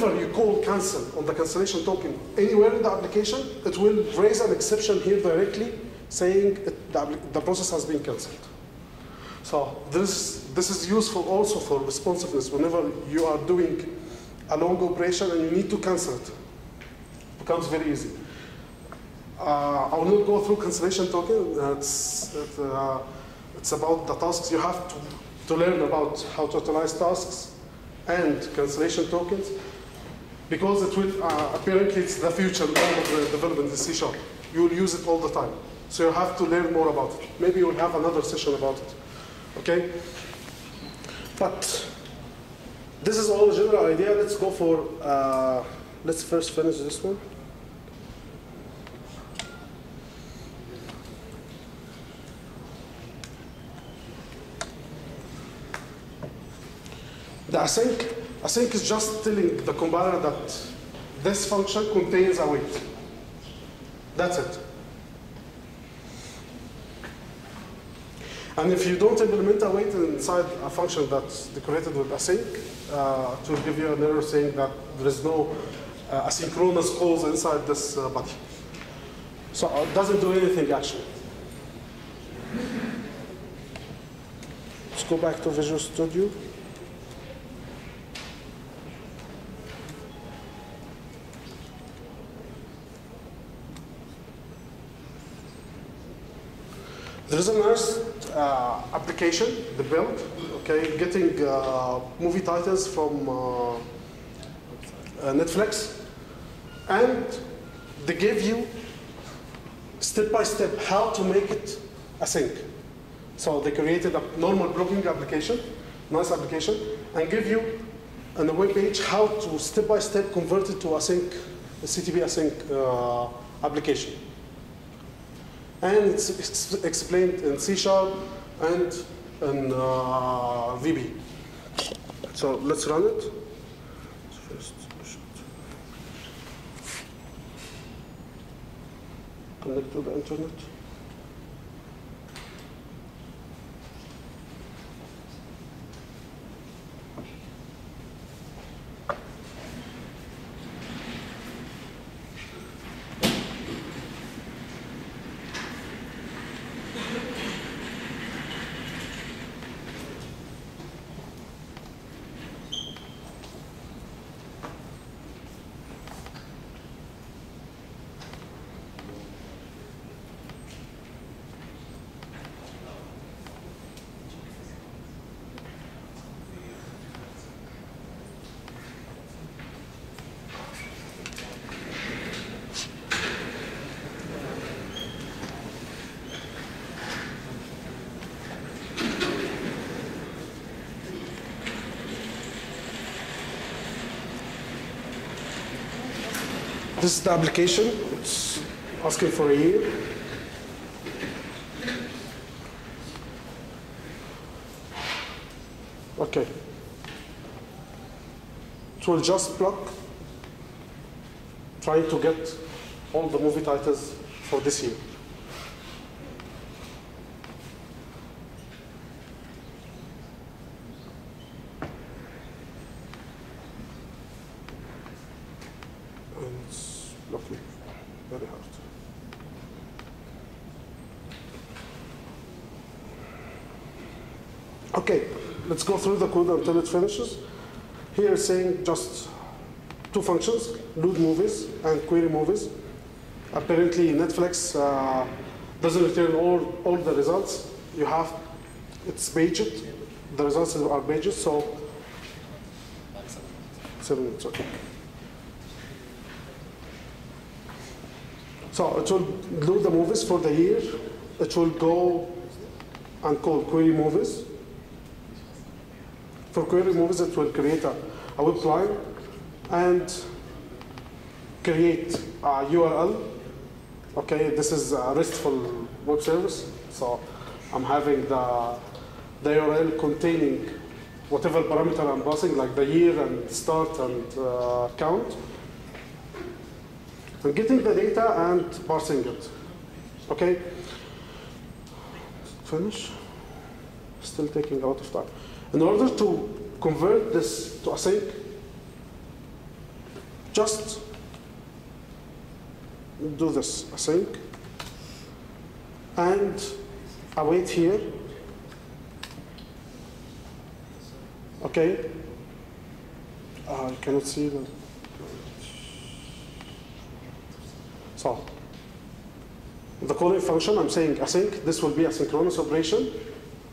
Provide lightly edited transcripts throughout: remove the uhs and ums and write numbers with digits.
whenever you call cancel on the cancellation token anywhere in the application, it will raise an exception here directly saying the process has been canceled. So this is useful also for responsiveness whenever you are doing a long operation and you need to cancel it. It becomes very easy. I will not go through cancellation token. It's about the tasks. You have to learn about how to utilize tasks and cancellation tokens, because it will apparently it's the future of the development in C#. You will use it all the time. So you have to learn more about it. Maybe we'll have another session about it. Okay? But this is all the general idea. Let's go for, let's first finish this one. The async is just telling the compiler that this function contains a wait. That's it. And if you don't implement a wait inside a function that's decorated with async, it will give you an error saying that there is no asynchronous calls inside this body. So it doesn't do anything actually. Let's go back to Visual Studio. There is a nice application, the build, okay, getting movie titles from Netflix, and they give you step-by-step how to make it async. So they created a normal blocking application, nice application, and give you on the web page how to step-by-step convert it to async, a CTP async application. And it's explained in C# and in VB. So let's run it. First, connect to the internet. This is the application. It's asking for a year. Okay. It will just block, trying to get all the movie titles for this year. Very hard. Okay, let's go through the code until it finishes. Here it's saying just two functions, load movies and query movies. Apparently Netflix doesn't return all the results. You have, it's paged. The results are paged, so 7 minutes, okay. So it will load the movies for the year. It will go and call query movies. For query movies, it will create a web client and create a URL. Okay, this is a RESTful web service. So I'm having the URL containing whatever parameter I'm passing, like the year and start and count. I'm getting the data and parsing it. Okay? Finish. Still taking a lot of time. In order to convert this to async, just do this async and await here. Okay. I cannot see them. So the calling function, I'm saying async. This will be a synchronous operation,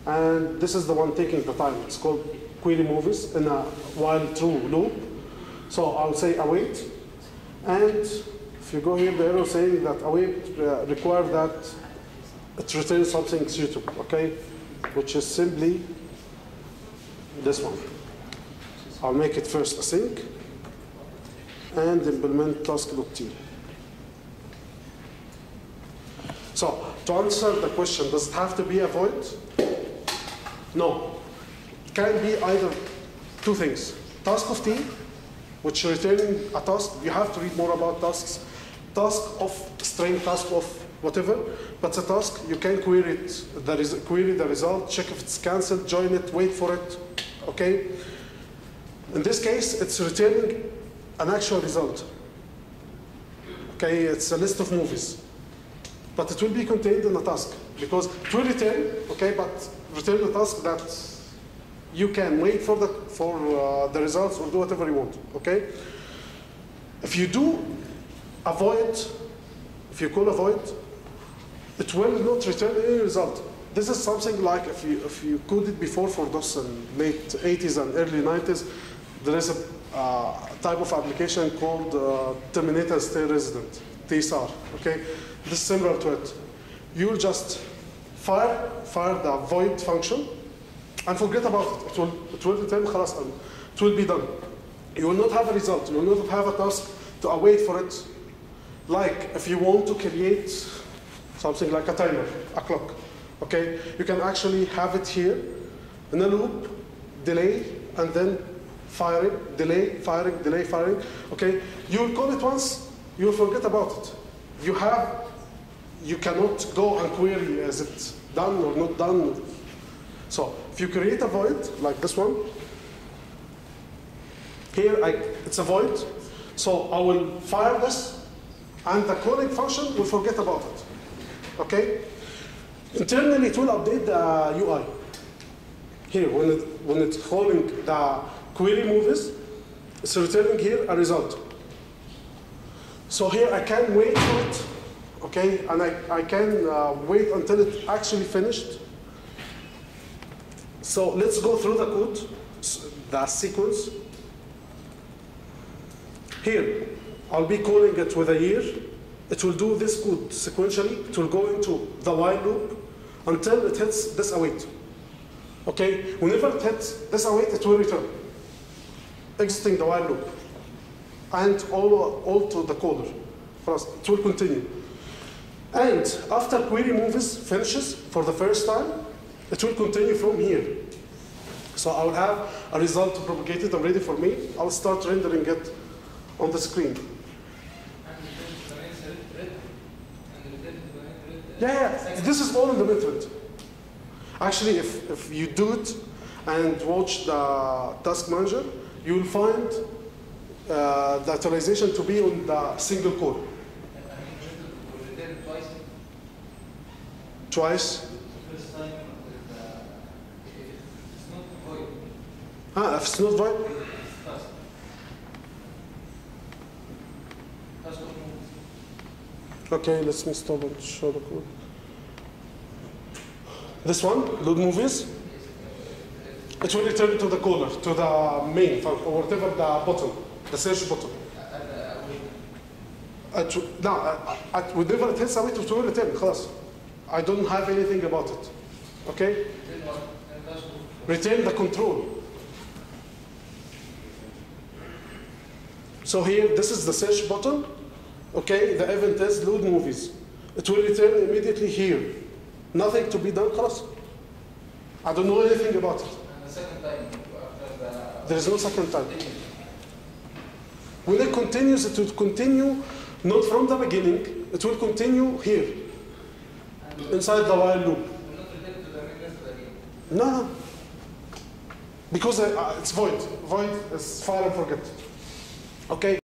and this is the one taking the time. It's called query movies in a while true loop. So I'll say await, and if you go here, the arrow saying that await requires that it returns something suitable, okay, which is simply this one. I'll make it first async and implement task.t. So to answer the question, does it have to be a void? No. It can be either two things. Task of t, which returning a task. You have to read more about tasks. Task of string, task of whatever, but the task, you can query it. Query the result, check if it's cancelled, join it, wait for it, okay? In this case, it's returning an actual result. Okay, it's a list of movies. But it will be contained in a task, because it will return, okay, but return the task that you can wait for the results or do whatever you want, okay? If you do a void, if you call a void, it will not return any result. This is something like if you coded before for DOS in late 80s and early 90s, there is a type of application called Terminator Stay Resident, TSR, okay? This is similar to it. You'll just fire the void function and forget about it. It will return, خلاص, and it will be done. You will not have a result. You will not have a task to await for it. Like if you want to create something like a timer, a clock, okay? You can actually have it here in a loop, delay, and then firing, delay, firing, delay, firing, okay? You will call it once, you will forget about it. You cannot go and query, is it done or not done? So if you create a void, like this one, here it's a void, so I will fire this, and the calling function will forget about it, okay? Internally, it will update the UI. Here, when it's calling the query movies, it's returning here a result. So here I can wait for it, okay? And I can wait until it actually finished. So let's go through the code, the sequence. Here, I'll be calling it with a year. It will do this code sequentially. It will go into the while loop until it hits this await. Okay? Whenever it hits this await, it will return, exiting the while loop, and all to the caller. First, it will continue. And after query movies finishes for the first time, it will continue from here. So I will have a result propagated and ready for me. I'll start rendering it on the screen. Yeah, this is all in the method. Actually, if you do it and watch the task manager, you will find the authorization to be on the single core. Twice? First time, it's not void. If it's not void? Okay, let me stop and show the code. This one, load movies. It will return to the caller, to the main function, or whatever the button, the search button. Whenever it hits await, it will return. خلاص. I don't have anything about it. Okay? Return the control. So here, this is the search button. Okay, the event is load movies. It will return immediately here. Nothing to be done, خلاص. I don't know anything about it. And the second time, after there is no second time. When it continues, it will continue not from the beginning. It will continue here, inside the while loop. not related to the request again. No, because it's void. Void is fire and forget. Okay.